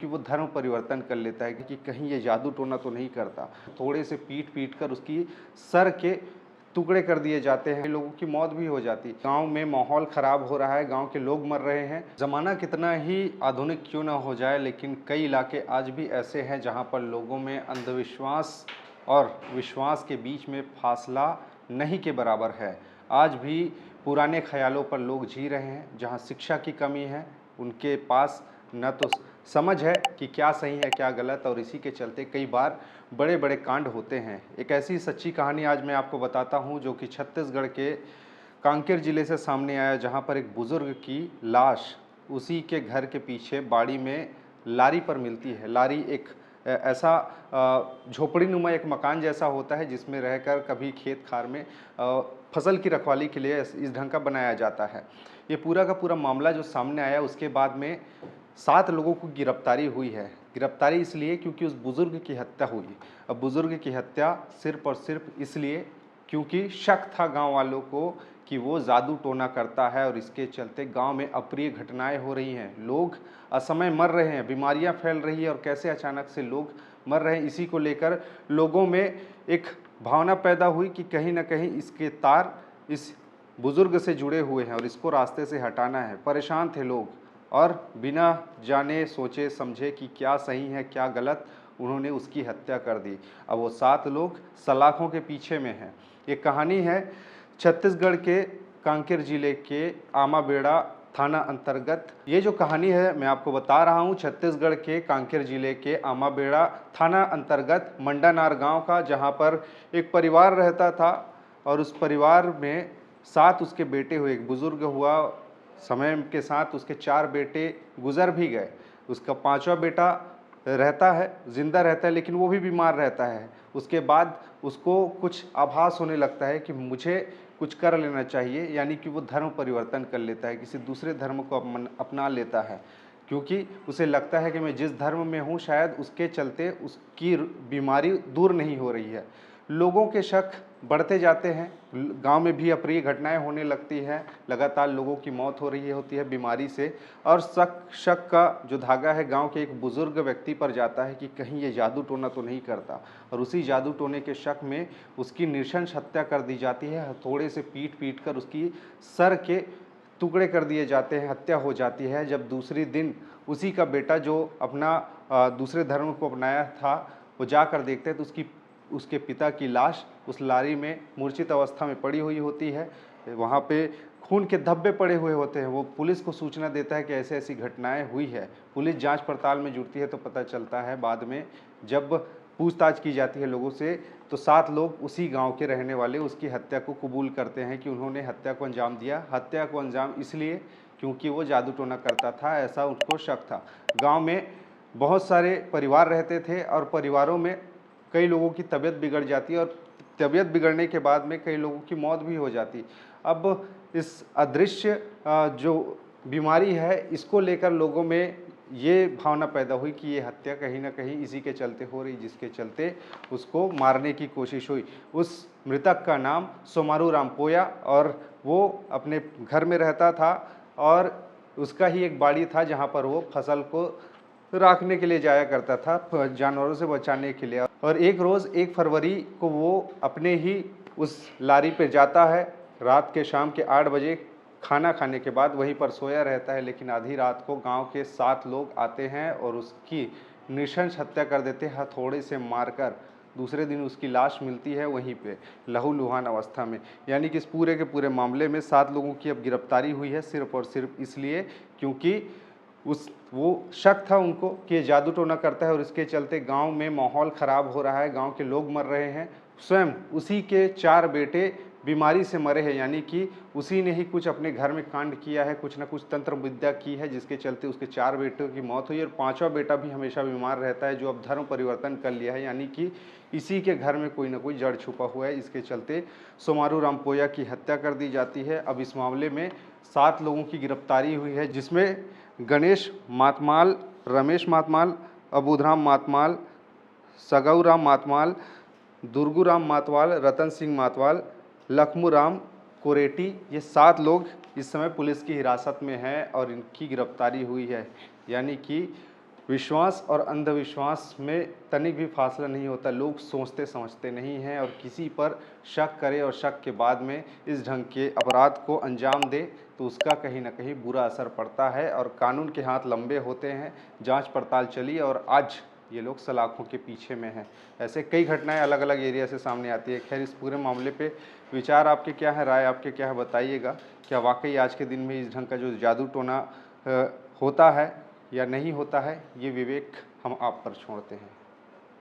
वो धर्म परिवर्तन कर लेता है कि कहीं ये जादू टोना तो नहीं करता। थोड़े से पीट कर उसकी सर के टुकड़े कर दिए जाते हैं, लोगों की मौत भी हो जाती है। गाँव में माहौल ख़राब हो रहा है, गाँव के लोग मर रहे हैं। ज़माना कितना ही आधुनिक क्यों ना हो जाए, लेकिन कई इलाके आज भी ऐसे हैं जहाँ पर लोगों में अंधविश्वास और विश्वास के बीच में फासला नहीं के बराबर है। आज भी पुराने ख़यालों पर लोग जी रहे हैं। जहाँ शिक्षा की कमी है, उनके पास न तो समझ है कि क्या सही है क्या गलत, और इसी के चलते कई बार बड़े बड़े कांड होते हैं। एक ऐसी सच्ची कहानी आज मैं आपको बताता हूँ जो कि छत्तीसगढ़ के कांकेर ज़िले से सामने आया, जहाँ पर एक बुज़ुर्ग की लाश उसी के घर के पीछे बाड़ी में लारी पर मिलती है। लारी एक ऐसा झोपड़ी नुमा एक मकान जैसा होता है जिसमें रहकर कभी खेत खार में फसल की रखवाली के लिए इस ढंग का बनाया जाता है। ये पूरा का पूरा मामला जो सामने आया, उसके बाद में 7 लोगों को गिरफ्तारी हुई है। गिरफ्तारी इसलिए क्योंकि उस बुज़ुर्ग की हत्या हुई। अब बुज़ुर्ग की हत्या सिर्फ़ और सिर्फ इसलिए क्योंकि शक था गाँव वालों को कि वो जादू टोना करता है, और इसके चलते गाँव में अप्रिय घटनाएँ हो रही हैं। लोग असमय मर रहे हैं, बीमारियाँ फैल रही हैं, और कैसे अचानक से लोग मर रहे हैं, इसी को लेकर लोगों में एक भावना पैदा हुई कि कहीं न कहीं इसके तार इस बुज़ुर्ग से जुड़े हुए हैं और इसको रास्ते से हटाना है। परेशान थे लोग, और बिना जाने सोचे समझे कि क्या सही है क्या गलत, उन्होंने उसकी हत्या कर दी। अब वो 7 लोग सलाखों के पीछे में हैं। ये कहानी है छत्तीसगढ़ के कांकेर जिले के आमाबेड़ा थाना अंतर्गत। ये जो कहानी है मैं आपको बता रहा हूँ छत्तीसगढ़ के कांकेर जिले के आमाबेड़ा थाना अंतर्गत मंडानार गांव का, जहां पर एक परिवार रहता था, और उस परिवार में 7 उसके बेटे हुए। एक बुजुर्ग हुआ, समय के साथ उसके 4 बेटे गुजर भी गए। उसका 5वां बेटा रहता है, ज़िंदा रहता है, लेकिन वो भी बीमार रहता है। उसके बाद उसको कुछ आभास होने लगता है कि मुझे कुछ कर लेना चाहिए, यानी कि वो धर्म परिवर्तन कर लेता है, किसी दूसरे धर्म को अपना लेता है, क्योंकि उसे लगता है कि मैं जिस धर्म में हूँ शायद उसके चलते उसकी बीमारी दूर नहीं हो रही है। लोगों के शक बढ़ते जाते हैं, गांव में भी अप्रिय घटनाएं होने लगती हैं, लगातार लोगों की मौत हो रही होती है बीमारी से, और शक का जो धागा है गांव के एक बुजुर्ग व्यक्ति पर जाता है कि कहीं ये जादू टोना तो नहीं करता, और उसी जादू टोने के शक में उसकी नृशंस हत्या कर दी जाती है। हथौड़े से पीट कर उसकी सर के टुकड़े कर दिए जाते हैं, हत्या हो जाती है। जब दूसरी दिन उसी का बेटा जो अपना दूसरे धर्म को अपनाया था, वो जाकर देखते हैं तो उसके पिता की लाश उस लारी में मूर्छित अवस्था में पड़ी हुई होती है। वहाँ पे खून के धब्बे पड़े हुए होते हैं। वो पुलिस को सूचना देता है कि ऐसे ऐसी घटनाएं हुई है। पुलिस जांच पड़ताल में जुटती है तो पता चलता है बाद में, जब पूछताछ की जाती है लोगों से, तो 7 लोग उसी गांव के रहने वाले उसकी हत्या को कबूल करते हैं कि उन्होंने हत्या को अंजाम दिया। हत्या को अंजाम इसलिए क्योंकि वो जादू टोना करता था, ऐसा उनको शक था। गाँव में बहुत सारे परिवार रहते थे, और परिवारों में कई लोगों की तबीयत बिगड़ जाती है, और तबीयत बिगड़ने के बाद में कई लोगों की मौत भी हो जाती। अब इस अदृश्य जो बीमारी है, इसको लेकर लोगों में ये भावना पैदा हुई कि ये हत्या कहीं न कहीं इसी के चलते हो रही, जिसके चलते उसको मारने की कोशिश हुई। उस मृतक का नाम सोमारू रामपोया, और वो अपने घर में रहता था, और उसका ही एक बाड़ी था जहाँ पर वो फसल को राखने के लिए जाया करता था, जानवरों से बचाने के लिए। और एक रोज़ 1 फरवरी को वो अपने ही उस लारी पे जाता है। रात के शाम के 8 बजे खाना खाने के बाद वहीं पर सोया रहता है, लेकिन आधी रात को गांव के 7 लोग आते हैं और उसकी नृशंस हत्या कर देते हैं, हथौड़े से मारकर। दूसरे दिन उसकी लाश मिलती है वहीं पे लहूलुहान अवस्था में। यानी कि इस पूरे के पूरे मामले में 7 लोगों की अब गिरफ्तारी हुई है, सिर्फ और सिर्फ इसलिए क्योंकि वो शक था उनको कि ये जादू टोना करता है, और इसके चलते गांव में माहौल ख़राब हो रहा है, गांव के लोग मर रहे हैं। स्वयं उसी के 4 बेटे बीमारी से मरे हैं, यानी कि उसी ने ही कुछ अपने घर में कांड किया है, कुछ ना कुछ तंत्र विद्या की है, जिसके चलते उसके 4 बेटों की मौत हुई, और 5वां बेटा भी हमेशा बीमार रहता है, जो अब धर्म परिवर्तन कर लिया है, यानी कि इसी के घर में कोई ना कोई जड़ छुपा हुआ है। इसके चलते सोमारू रामपोया की हत्या कर दी जाती है। अब इस मामले में 7 लोगों की गिरफ्तारी हुई है, जिसमें गणेश मातमाल, रमेश मातमाल, अबूधराम मातमाल, सगौराम मातमाल, दुर्गुराम मातवाल, रतन सिंह मातवाल, लखमूराम कोरेटी, ये 7 लोग इस समय पुलिस की हिरासत में हैं और इनकी गिरफ्तारी हुई है। यानी कि विश्वास और अंधविश्वास में तनिक भी फासला नहीं होता। लोग सोचते समझते नहीं हैं और किसी पर शक करे और शक के बाद में इस ढंग के अपराध को अंजाम दे तो उसका कहीं ना कहीं बुरा असर पड़ता है और कानून के हाथ लंबे होते हैं। जांच पड़ताल चली और आज ये लोग सलाखों के पीछे में हैं। ऐसे कई घटनाएं अलग अलग एरिया से सामने आती है। खैर, इस पूरे मामले पे विचार आपके क्या है, राय आपके क्या है, बताइएगा। क्या वाकई आज के दिन में इस ढंग का जो जादू टोना होता है या नहीं होता है, ये विवेक हम आप पर छोड़ते हैं।